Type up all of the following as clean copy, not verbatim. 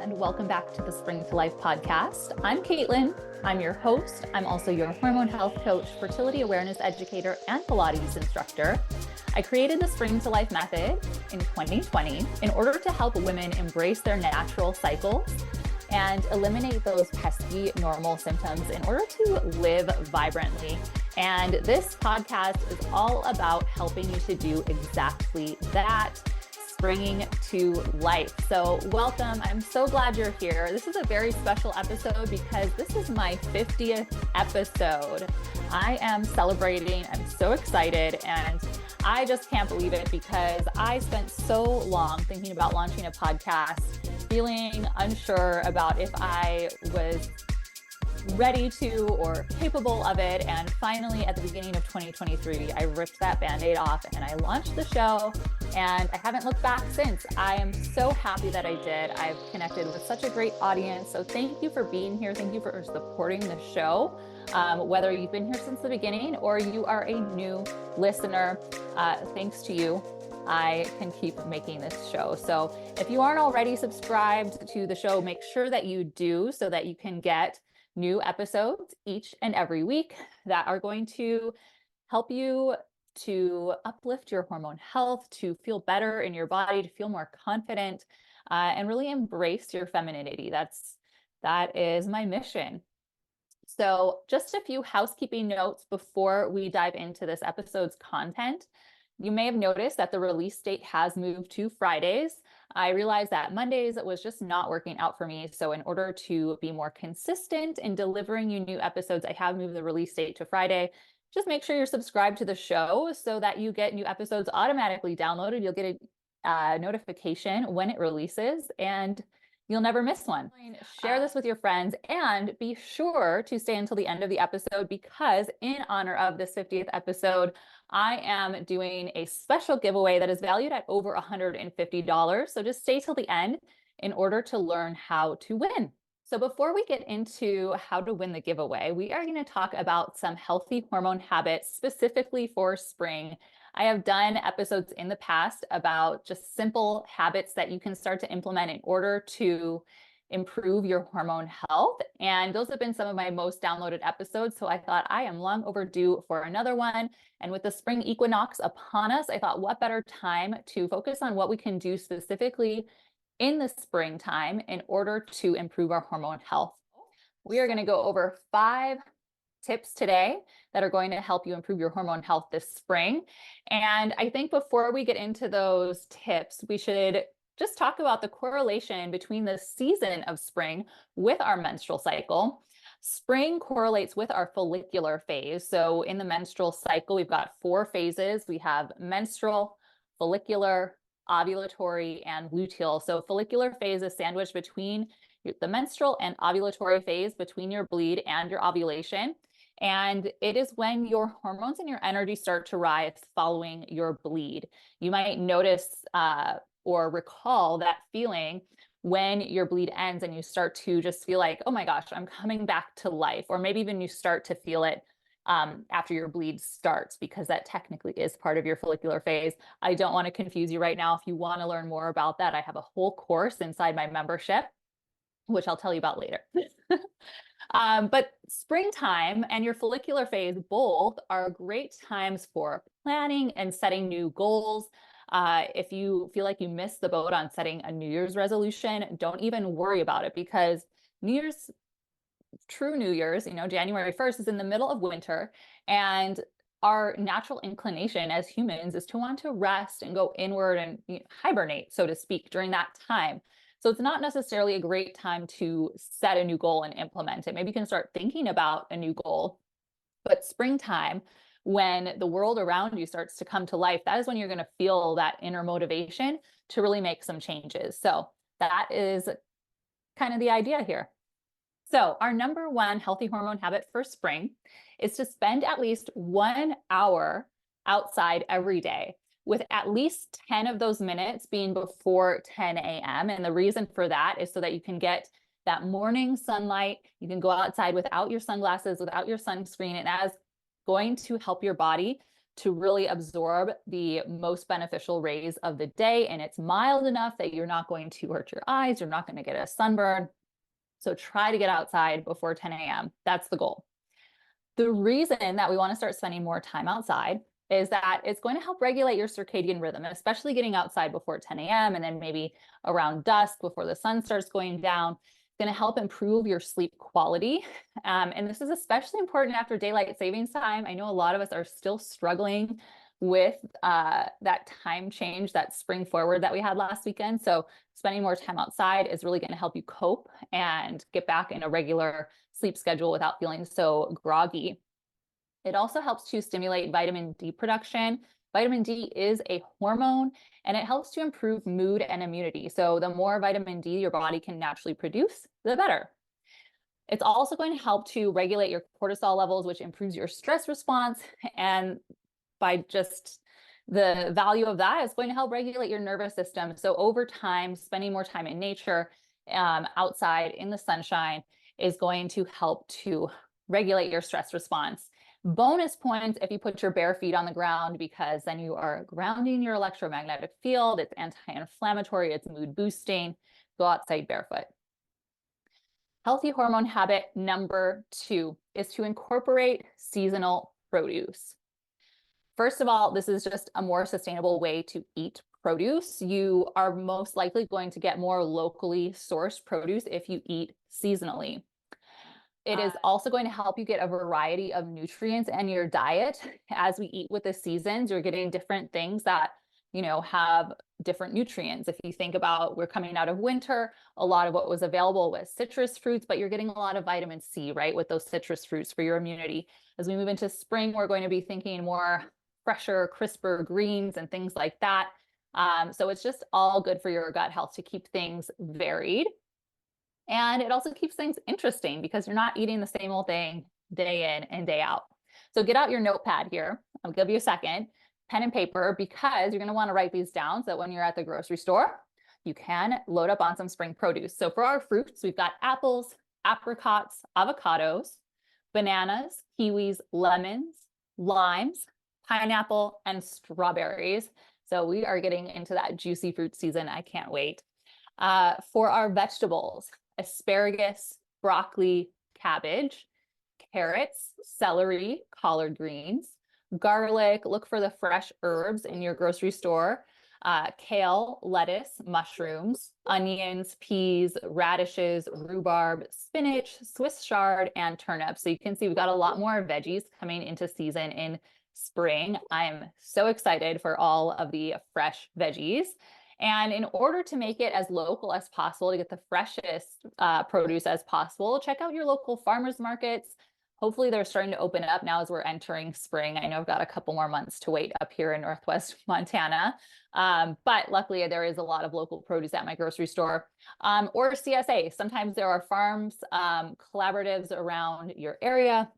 and welcome back to the Spring to Life podcast. I'm Caitlin. I'm your host. I'm also your hormone health coach, fertility awareness educator, and Pilates instructor. I created the Spring to Life method in 2020 in order to help women embrace their natural cycles and eliminate those pesky normal symptoms in order to live vibrantly. And this podcast is all about helping you to do exactly that, springing to life. So welcome. I'm so glad you're here. This is a very special episode because this is my 50th episode. I am celebrating. I'm so excited. And I just can't believe it because I spent so long thinking about launching a podcast, feeling unsure about if I was ready to or capable of it. And finally, at the beginning of 2023, I ripped that Band-Aid off and I launched the show, and I haven't looked back since. I am so happy that I did. I've connected with such a great audience. So thank you for being here. Thank you for supporting the show. Whether you've been here since the beginning or you are a new listener, thanks to you, I can keep making this show. So if you aren't already subscribed to the show, make sure that you do so that you can get new episodes each and every week that are going to help you to uplift your hormone health, to feel better in your body, to feel more confident, and really embrace your femininity. That is my mission. So just a few housekeeping notes before we dive into this episode's content. You may have noticed that the release date has moved to Fridays. I realized that Mondays was just not working out for me. So in order to be more consistent in delivering you new episodes, I have moved the release date to Friday. Just make sure you're subscribed to the show so that you get new episodes automatically downloaded. You'll get a notification when it releases and you'll never miss one. Share this with your friends and be sure to stay until the end of the episode because in honor of this 50th episode, I am doing a special giveaway that is valued at over $150. So just stay till the end in order to learn how to win. So before we get into how to win the giveaway, we are going to talk about some healthy hormone habits specifically for spring. I have done episodes in the past about just simple habits that you can start to implement in order to improve your hormone health. And those have been some of my most downloaded episodes. So I thought I am long overdue for another one. And with the spring equinox upon us, I thought what better time to focus on what we can do specifically in the springtime in order to improve our hormone health. We are going to go over 5 tips today that are going to help you improve your hormone health this spring. And I think before we get into those tips, we should just talk about the correlation between the season of spring with our menstrual cycle. Spring correlates with our follicular phase. So in the menstrual cycle, we've got 4 phases. We have menstrual, follicular, ovulatory, and luteal. So follicular phase is sandwiched between the menstrual and ovulatory phase, between your bleed and your ovulation. And it is when your hormones and your energy start to rise following your bleed. You might notice or recall that feeling when your bleed ends and you start to just feel like, oh my gosh, I'm coming back to life. Or maybe even you start to feel it after your bleed starts, because that technically is part of your follicular phase. I don't want to confuse you right now. If you want to learn more about that, I have a whole course inside my membership, which I'll tell you about later. But springtime and your follicular phase both are great times for planning and setting new goals. If you feel like you missed the boat on setting a New Year's resolution, don't even worry about it because true New Year's, January 1st is in the middle of winter, and our natural inclination as humans is to want to rest and go inward and hibernate, so to speak, during that time. So it's not necessarily a great time to set a new goal and implement it. Maybe you can start thinking about a new goal, but springtime, when the world around you starts to come to life, that is when you're going to feel that inner motivation to really make some changes. So that is kind of the idea here. So our number one healthy hormone habit for spring is to spend at least 1 hour outside every day, with at least 10 of those minutes being before 10 a.m. And the reason for that is so that you can get that morning sunlight. You can go outside without your sunglasses, without your sunscreen, and that is going to help your body to really absorb the most beneficial rays of the day. And it's mild enough that you're not going to hurt your eyes. You're not going to get a sunburn. So try to get outside before 10 a.m. That's the goal. The reason that we want to start spending more time outside is that it's going to help regulate your circadian rhythm, especially getting outside before 10 a.m. and then maybe around dusk before the sun starts going down. It's going to help improve your sleep quality. And this is especially important after daylight savings time. I know a lot of us are still struggling with that time change, that spring forward that we had last weekend. So spending more time outside is really going to help you cope and get back in a regular sleep schedule without feeling so groggy. It also helps to stimulate vitamin D production. Vitamin D is a hormone and it helps to improve mood and immunity. So the more vitamin D your body can naturally produce, the better. It's also going to help to regulate your cortisol levels, which improves your stress response. And by just the value of that, is going to help regulate your nervous system. So over time, spending more time in nature, outside in the sunshine, is going to help to regulate your stress response. Bonus points if you put your bare feet on the ground, because then you are grounding your electromagnetic field. It's anti-inflammatory, it's mood boosting. Go outside barefoot. Healthy hormone habit number 2 is to incorporate seasonal produce. First of all, this is just a more sustainable way to eat produce. You are most likely going to get more locally sourced produce if you eat seasonally. It is also going to help you get a variety of nutrients in your diet. As we eat with the seasons, you're getting different things that, have different nutrients. If you think about, we're coming out of winter, a lot of what was available was citrus fruits, but you're getting a lot of vitamin C, right, with those citrus fruits for your immunity. As we move into spring, we're going to be thinking more fresher, crisper greens and things like that. So it's just all good for your gut health to keep things varied. And it also keeps things interesting because you're not eating the same old thing day in and day out. So get out your notepad here. I'll give you a second, pen and paper, because you're going to want to write these down so that when you're at the grocery store, you can load up on some spring produce. So for our fruits, we've got apples, apricots, avocados, bananas, kiwis, lemons, limes, pineapple, and strawberries. So we are getting into that juicy fruit season. I can't wait. For our vegetables, asparagus, broccoli, cabbage, carrots, celery, collard greens, garlic. Look for the fresh herbs in your grocery store. Kale, lettuce, mushrooms, onions, peas, radishes, rhubarb, spinach, Swiss chard, and turnips. So you can see we've got a lot more veggies coming into season in spring. I'm so excited for all of the fresh veggies. And in order to make it as local as possible, to get the freshest produce as possible, check out your local farmers markets. Hopefully they're starting to open up now as we're entering spring. I know I've got a couple more months to wait up here in Northwest Montana. But luckily there is a lot of local produce at my grocery store, or CSA. Sometimes there are farms, collaboratives around your area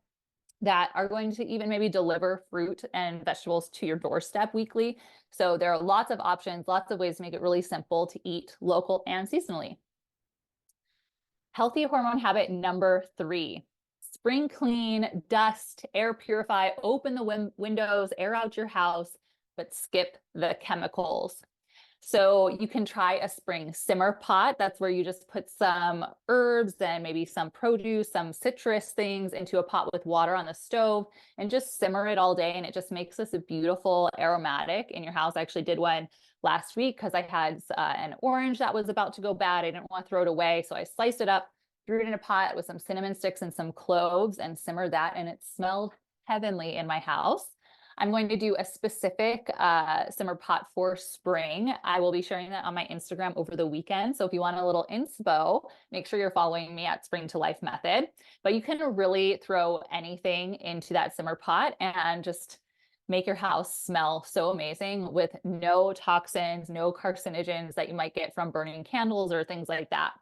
that are going to even maybe deliver fruit and vegetables to your doorstep weekly. So there are lots of options, lots of ways to make it really simple to eat local and seasonally. Healthy hormone habit number 3, spring clean, dust, air purify, open the windows, air out your house, but skip the chemicals. So you can try a spring simmer pot. That's where you just put some herbs and maybe some produce, some citrus things into a pot with water on the stove and just simmer it all day. And it just makes this a beautiful aromatic in your house. I actually did one last week because I had an orange that was about to go bad. I didn't want to throw it away. So I sliced it up, threw it in a pot with some cinnamon sticks and some cloves and simmered that. And it smelled heavenly in my house. I'm going to do a specific simmer pot for spring. I will be sharing that on my Instagram over the weekend. So if you want a little inspo, make sure you're following me at Spring to Life Method. But you can really throw anything into that simmer pot and just make your house smell so amazing with no toxins, no carcinogens that you might get from burning candles or things like that.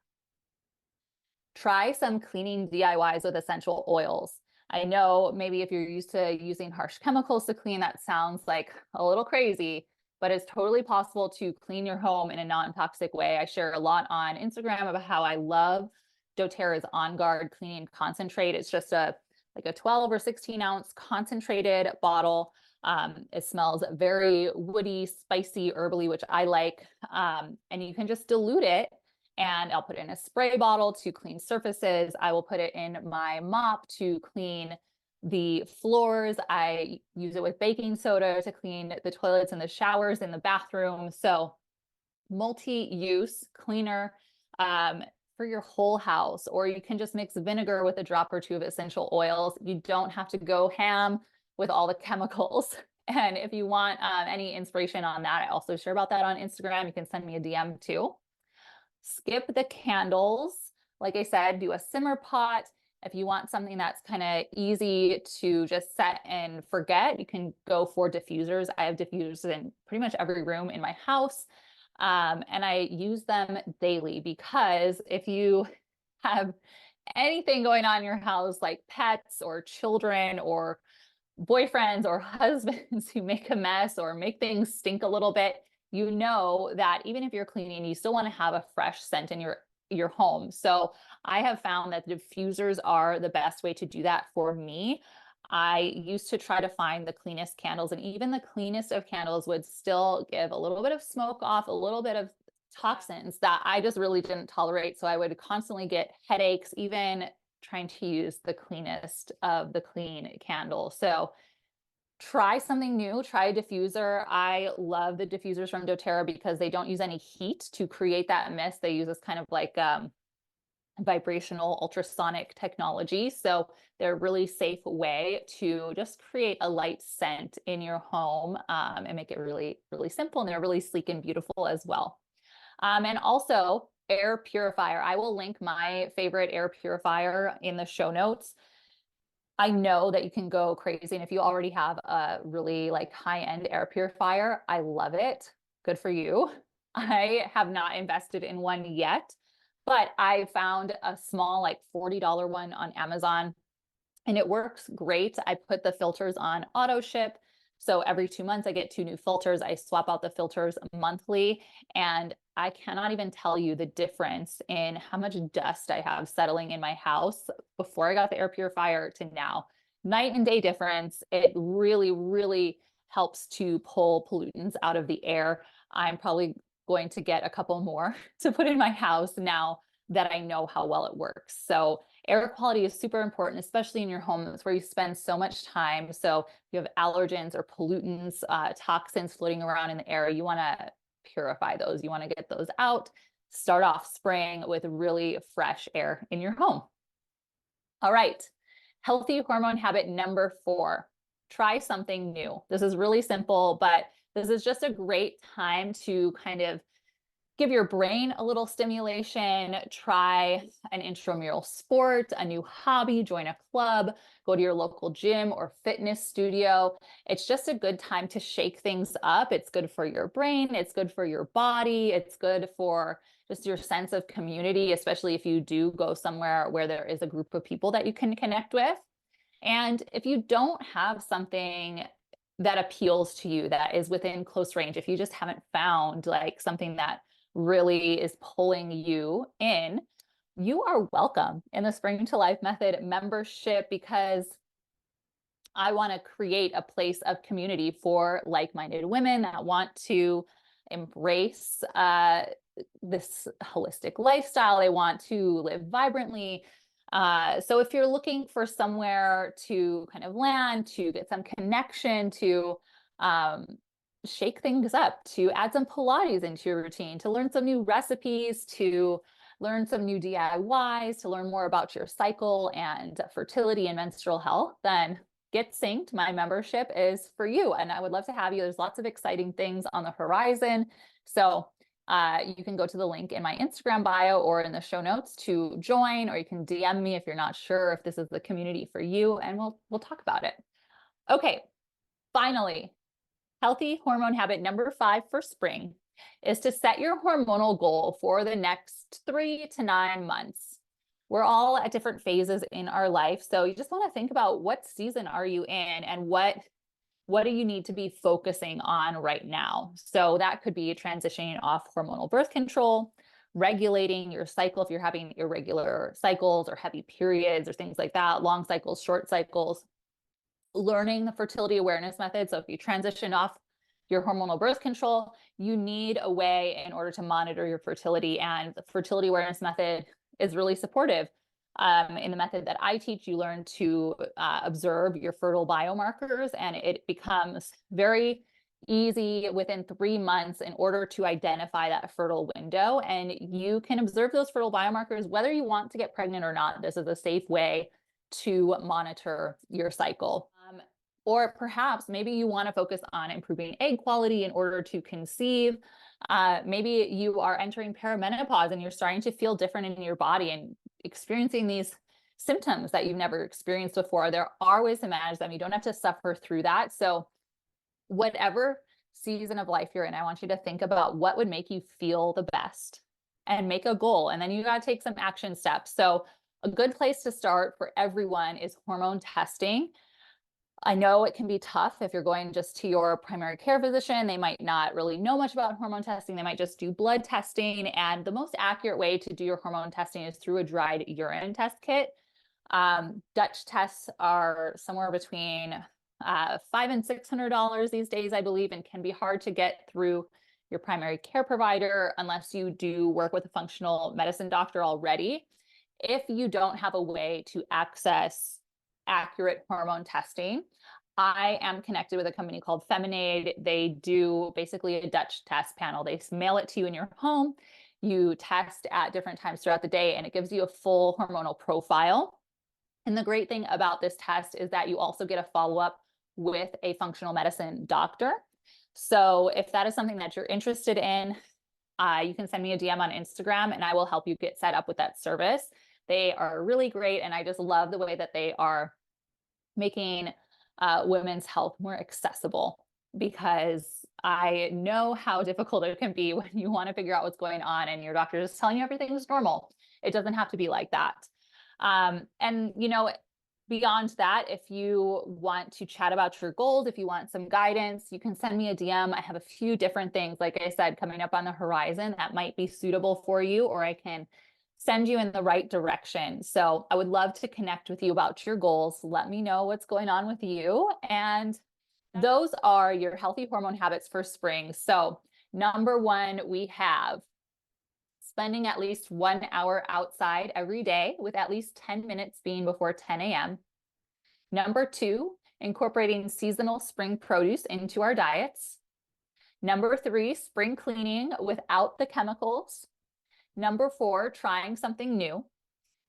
Try some cleaning DIYs with essential oils. I know maybe if you're used to using harsh chemicals to clean, that sounds like a little crazy, but it's totally possible to clean your home in a non-toxic way. I share a lot on Instagram about how I love doTERRA's On Guard Cleaning Concentrate. It's just like a 12 or 16 ounce concentrated bottle. It smells very woody, spicy, herbally, which I like. And you can just dilute it, and I'll put it in a spray bottle to clean surfaces. I will put it in my mop to clean the floors. I use it with baking soda to clean the toilets and the showers in the bathroom. So multi-use cleaner for your whole house. Or you can just mix vinegar with a drop or two of essential oils. You don't have to go ham with all the chemicals. And if you want any inspiration on that, I also share about that on Instagram. You can send me a DM too. Skip the candles. Like I said, do a simmer pot. If you want something that's kind of easy to just set and forget, you can go for diffusers. I have diffusers in pretty much every room in my house. And I use them daily, because if you have anything going on in your house, like pets or children or boyfriends or husbands who make a mess or make things stink a little bit, you know that even if you're cleaning, you still want to have a fresh scent in your home. So I have found that diffusers are the best way to do that for me. I used to try to find the cleanest candles, and even the cleanest of candles would still give a little bit of smoke off, a little bit of toxins that I just really didn't tolerate. So I would constantly get headaches, even trying to use the cleanest of the clean candle. So try something new, try a diffuser. I love the diffusers from doTERRA because they don't use any heat to create that mist. They use this kind of like vibrational ultrasonic technology. So they're a really safe way to just create a light scent in your home and make it really, really simple. And they're really sleek and beautiful as well. And also air purifier. I will link my favorite air purifier in the show notes. I know that you can go crazy. And if you already have a really like high-end air purifier, I love it. Good for you. I have not invested in one yet, but I found a small, like $40 one on Amazon, and it works great. I put the filters on auto ship. So every 2 months, I get 2 new filters. I swap out the filters monthly, and I cannot even tell you the difference in how much dust I have settling in my house before I got the air purifier to now. Night and day difference. It really, really helps to pull pollutants out of the air. I'm probably going to get a couple more to put in my house now that I know how well it works. So air quality is super important, especially in your home. That's where you spend so much time. So if you have allergens or pollutants, toxins floating around in the air, you want to purify those. You want to get those out. Start off spraying with really fresh air in your home. All right. Healthy hormone habit number 4. Try something new. This is really simple, but this is just a great time to kind of give your brain a little stimulation. Try an intramural sport, a new hobby, join a club, go to your local gym or fitness studio. It's just a good time to shake things up. It's good for your brain. It's good for your body. It's good for just your sense of community, especially if you do go somewhere where there is a group of people that you can connect with. And if you don't have something that appeals to you, that is within close range, if you just haven't found like something that really is pulling you in, you are welcome in the Spring to Life Method membership, because I want to create a place of community for like-minded women that want to embrace this holistic lifestyle. They want to live vibrantly. So if you're looking for somewhere to kind of land, to get some connection, to shake things up, to add some Pilates into your routine, to learn some new recipes, to learn some new DIYs, to learn more about your cycle and fertility and menstrual health, then Get Synced, my membership, is for you. And I would love to have you. There's lots of exciting things on the horizon. So you can go to the link in my Instagram bio or in the show notes to join, or you can DM me if you're not sure if this is the community for you, and we'll talk about it. Okay, finally, healthy hormone habit number 5 for spring is to set your hormonal goal for the next 3 to 9 months. We're all at different phases in our life, so you just want to think about what season are you in and what do you need to be focusing on right now. So that could be transitioning off hormonal birth control, regulating your cycle if you're having irregular cycles or heavy periods or things like that, long cycles, short cycles. learning the fertility awareness method. So if you transition off your hormonal birth control, you need a way in order to monitor your fertility. And the fertility awareness method is really supportive. In the method that I teach, you learn to observe your fertile biomarkers, and it becomes very easy within 3 months in order to identify that fertile window. And you can observe those fertile biomarkers whether you want to get pregnant or not. This is a safe way to monitor your cycle. Or perhaps maybe you want to focus on improving egg quality in order to conceive. Maybe you are entering perimenopause and you're starting to feel different in your body and experiencing these symptoms that you've never experienced before. There are ways to manage them. You don't have to suffer through that. So whatever season of life you're in, I want you to think about what would make you feel the best and make a goal. And then you got to take some action steps. So a good place to start for everyone is hormone testing. I know it can be tough if you're going just to your primary care physician. They might not really know much about hormone testing. They might just do blood testing. And the most accurate way to do your hormone testing is through a dried urine test kit. Dutch tests are somewhere between $500 and $600 these days, I believe, and can be hard to get through your primary care provider unless you do work with a functional medicine doctor already. If you don't have a way to access accurate hormone testing, I am connected with a company called Feminade. They do basically a Dutch test panel. They mail it to you in your home. You test at different times throughout the day, and it gives you a full hormonal profile. And the great thing about this test is that you also get a follow-up with a functional medicine doctor. So if that is something that you're interested in, you can send me a DM on Instagram and I will help you get set up with that service. They are really great, and I just love the way that they are making women's health more accessible, because I know how difficult it can be when you want to figure out what's going on and your doctor is telling you everything's normal. It doesn't have to be like that. And beyond that, if you want to chat about your goals, if you want some guidance, you can send me a DM. I have a few different things, like I said, coming up on the horizon that might be suitable for you, or I can send you in the right direction. So I would love to connect with you about your goals. Let me know what's going on with you. And those are your healthy hormone habits for spring. So number one, we have spending at least 1 hour outside every day, with at least 10 minutes being before 10 a.m. Number two, incorporating seasonal spring produce into our diets. Number three, spring cleaning without the chemicals. Number four, trying something new.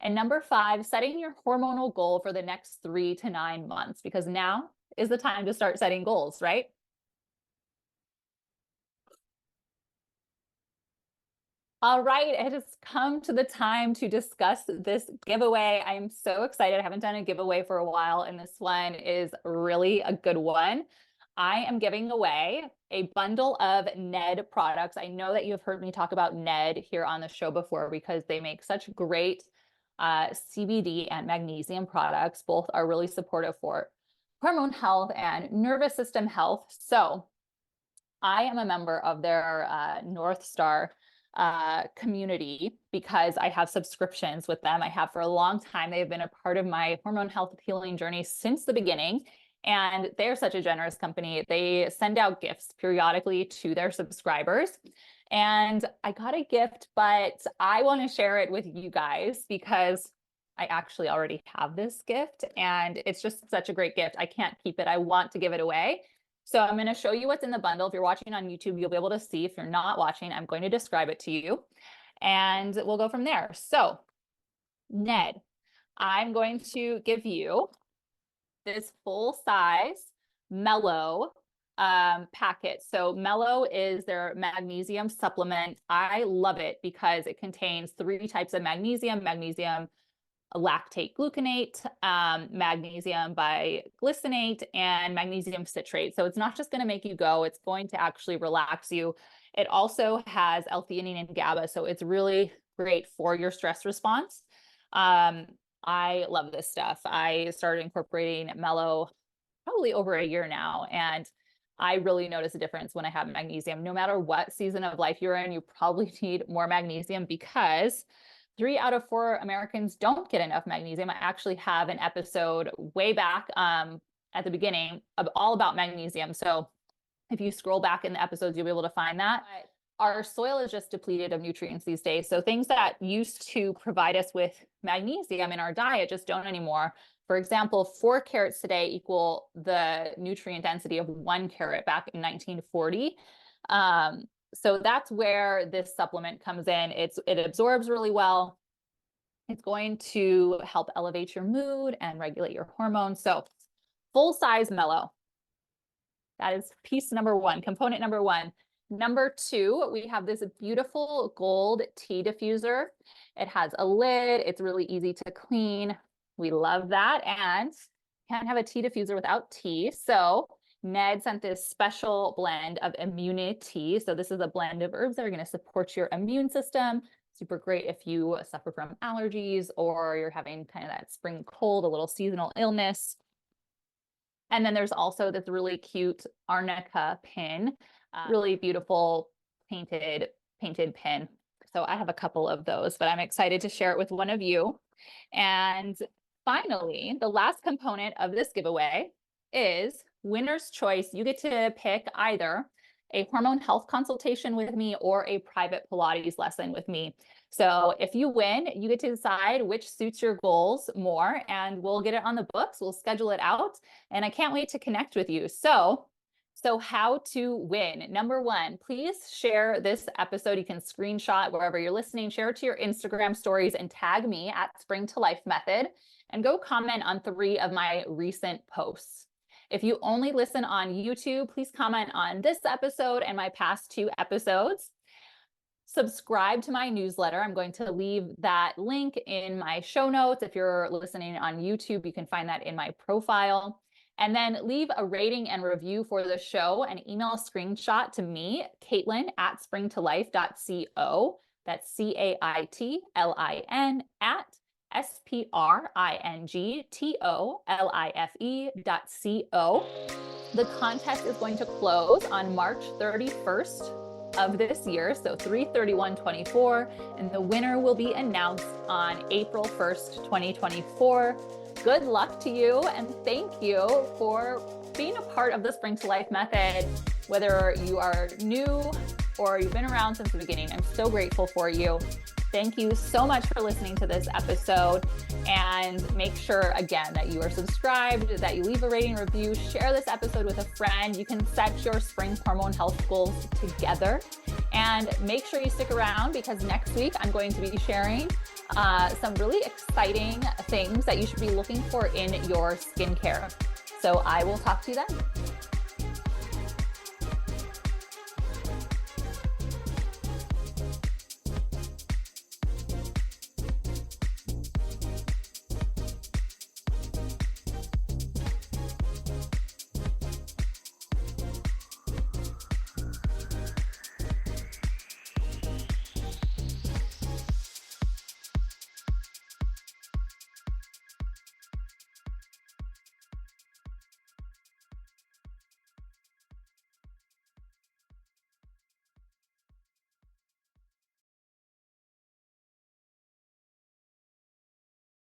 And number five, setting your hormonal goal for the next 3 to 9 months, because now is the time to start setting goals, right? All right, it has come to the time to discuss this giveaway. I am so excited. I haven't done a giveaway for a while, and this one is really a good one. I am giving away a bundle of Ned products. I know that you have heard me talk about Ned here on the show before, because they make such great CBD and magnesium products. Both are really supportive for hormone health and nervous system health. So I am a member of their North Star community because I have subscriptions with them. I have for a long time. They've been a part of my hormone health healing journey since the beginning. And they're such a generous company. They send out gifts periodically to their subscribers. And I got a gift, but I want to share it with you guys because I actually already have this gift and it's just such a great gift. I can't keep it. I want to give it away. So I'm going to show you what's in the bundle. If you're watching on YouTube, you'll be able to see. If you're not watching, I'm going to describe it to you and we'll go from there. So Ned, I'm going to give you this full size Mellö packet. So Mellö is their magnesium supplement. I love it because it contains 3 types of magnesium: magnesium lactate gluconate, magnesium biglycinate, and magnesium citrate. So it's not just going to make you go, it's going to actually relax you. It also has L-theanine and GABA, so it's really great for your stress response. I love this stuff. I started incorporating Mellö probably over a year now, and I really notice a difference when I have magnesium. No matter what season of life you're in, you probably need more magnesium because 3 out of 4 Americans don't get enough magnesium. I actually have an episode way back at the beginning all about magnesium. So if you scroll back in the episodes, you'll be able to find that. Our soil is just depleted of nutrients these days. So things that used to provide us with magnesium in our diet just don't anymore. For example, 4 carrots today equal the nutrient density of 1 carrot back in 1940. So that's where this supplement comes in. It absorbs really well. It's going to help elevate your mood and regulate your hormones. So full-size Mellö. That is piece number 1, component number 1. Number 2, we have this beautiful gold tea diffuser. It has a lid. It's really easy to clean. We love that. And can't have a tea diffuser without tea. So Ned sent this special blend of immunity. So this is a blend of herbs that are going to support your immune system. Super great if you suffer from allergies or you're having kind of that spring cold, a little seasonal illness. And then there's also this really cute arnica pin, really beautiful painted pin. So I have a couple of those, but I'm excited to share it with one of you. And finally, the last component of this giveaway is winner's choice. You get to pick either a hormone health consultation with me or a private Pilates lesson with me. So if you win, you get to decide which suits your goals more, and we'll get it on the books. We'll schedule it out, and I can't wait to connect with you. So how to win. Number 1, please share this episode. You can screenshot wherever you're listening, share it to your Instagram stories and tag me at Spring to Life Method, and go comment on 3 of my recent posts. If you only listen on YouTube, please comment on this episode and my past 2 episodes. Subscribe to my newsletter. I'm going to leave that link in my show notes. If you're listening on YouTube, you can find that in my profile. And then leave a rating and review for the show and email a screenshot to me, Caitlin at springtolife.co. That's CAITLIN at SPRINGTOLIFE.co. The contest is going to close on March 31st of this year, so 3/31/24, and the winner will be announced on April 1st, 2024. Good luck to you, and thank you for being a part of the Spring to Life Method, whether you are new or you've been around since the beginning. I'm so grateful for you. Thank you so much for listening to this episode, and make sure again that you are subscribed, that you leave a rating review, share this episode with a friend. You can set your spring hormone health goals together, and make sure you stick around because next week I'm going to be sharing some really exciting things that you should be looking for in your skincare. So I will talk to you then.